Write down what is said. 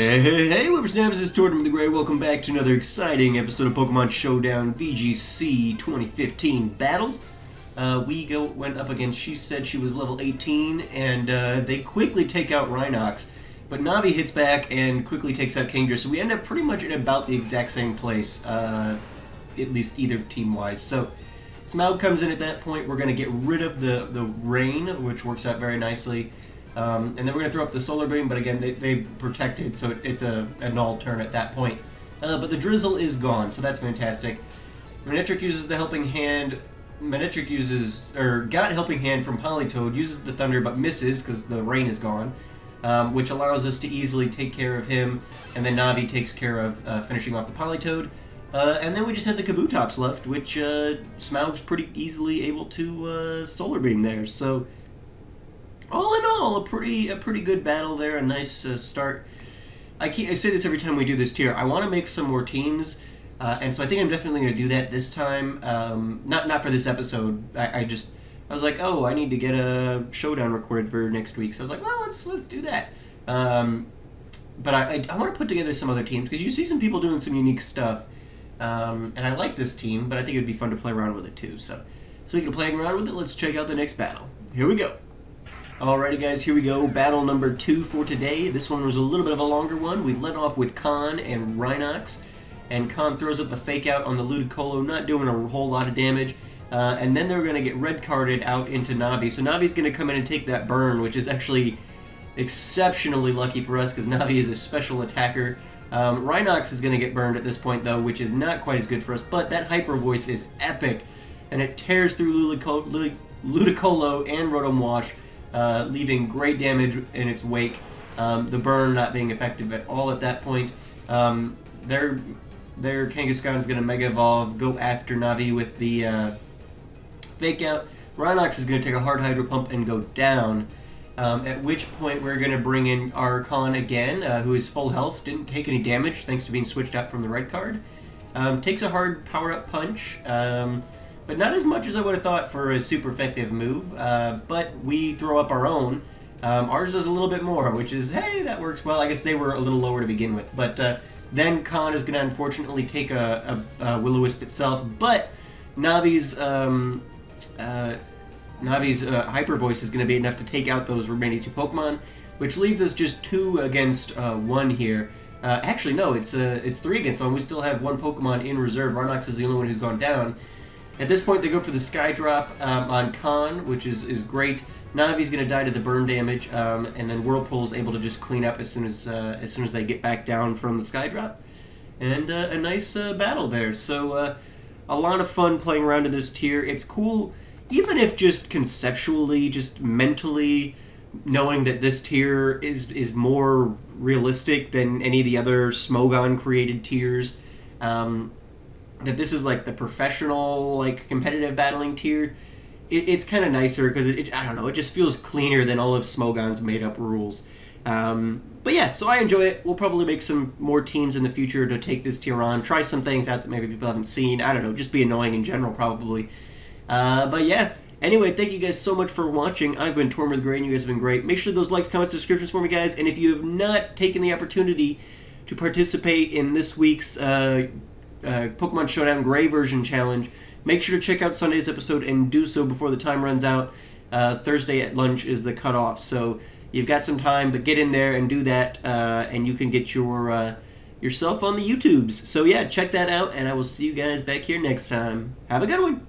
Hey, whippersnappers, this is Tortoise the Gray. Welcome back to another exciting episode of Pokemon Showdown VGC 2015 battles. Went up against, she said she was level 18, and they quickly take out Rhinox. But Navi hits back and quickly takes out Kingdra, so we end up pretty much in about the exact same place, at least either team-wise. So Smaug comes in at that point. We're going to get rid of the rain, which works out very nicely. And then we're going to throw up the Solar Beam, but again, they protected, so it's a null turn at that point. But the Drizzle is gone, so that's fantastic. Manectric uses the Helping Hand. Manectric got Helping Hand from Politoed, uses the Thunder, but misses because the rain is gone, which allows us to easily take care of him, and then Navi takes care of finishing off the Politoed. And then we just have the Kabutops left, which Smaug's pretty easily able to Solar Beam there, so all in all, a pretty good battle there. A nice start. I say this every time we do this tier. I want to make some more teams, and so I think I'm definitely going to do that this time. Not for this episode. I was like, oh, I need to get a showdown recorded for next week. So I was like, well, let's do that. But I want to put together some other teams because you see some people doing some unique stuff, and I like this team. But I think it'd be fun to play around with it too. So speaking of playing around with it, let's check out the next battle. Here we go. Alrighty guys, here we go. Battle number 2 for today. This one was a little bit of a longer one. We led off with Khan and Rhinox. And Khan throws up a fake out on the Ludicolo, not doing a whole lot of damage. And then they're going to get red carded out into Navi. So Navi's going to come in and take that burn, which is actually exceptionally lucky for us because Navi is a special attacker. Rhinox is going to get burned at this point though, which is not quite as good for us. But that Hyper Voice is epic. And it tears through Ludicolo and Rotom Wash. Leaving great damage in its wake. The burn not being effective at all at that point. Their Kangaskhan's going to Mega Evolve, go after Navi with the Fake Out. Rhinox is going to take a hard Hydro Pump and go down. At which point we're going to bring in our Khan again, who is full health, didn't take any damage thanks to being switched out from the red card. Takes a hard Power Up Punch. But not as much as I would have thought for a super effective move, but we throw up our own. Ours does a little bit more, which is, hey, that works well. I guess they were a little lower to begin with. But then Khan is going to unfortunately take a Will-O-Wisp itself, but Navi's Hyper Voice is going to be enough to take out those remaining 2 Pokemon, which leads us just 2 against 1 here. Actually, no, it's 3 against 1. We still have 1 Pokemon in reserve. Rhinox is the only one who's gone down. At this point, they go for the Sky Drop on Khan, which is great. Navi's going to die to the burn damage, and then Whirlpool is able to just clean up as soon as they get back down from the Sky Drop. And a nice battle there. So a lot of fun playing around in this tier. It's cool, even if just conceptually, just mentally, knowing that this tier is more realistic than any of the other Smogon created tiers. That this is like the professional, like competitive battling tier. It's kind of nicer because I don't know, it just feels cleaner than all of Smogon's made up rules. But yeah, so I enjoy it. We'll probably make some more teams in the future to take this tier on, try some things out that maybe people haven't seen. I don't know, just be annoying in general probably. But yeah, anyway, thank you guys so much for watching. I've been Tortoise the Gray and you guys have been great. Make sure those likes, comments, subscriptions for me guys. And if you have not taken the opportunity to participate in this week's Pokemon Showdown Gray version challenge, make sure to check out Sunday's episode and do so before the time runs out. Thursday at lunch is the cutoff, so you've got some time, but get in there and do that, and you can get yourself on the YouTubes. So yeah, check that out, and I will see you guys back here next time. Have a good one!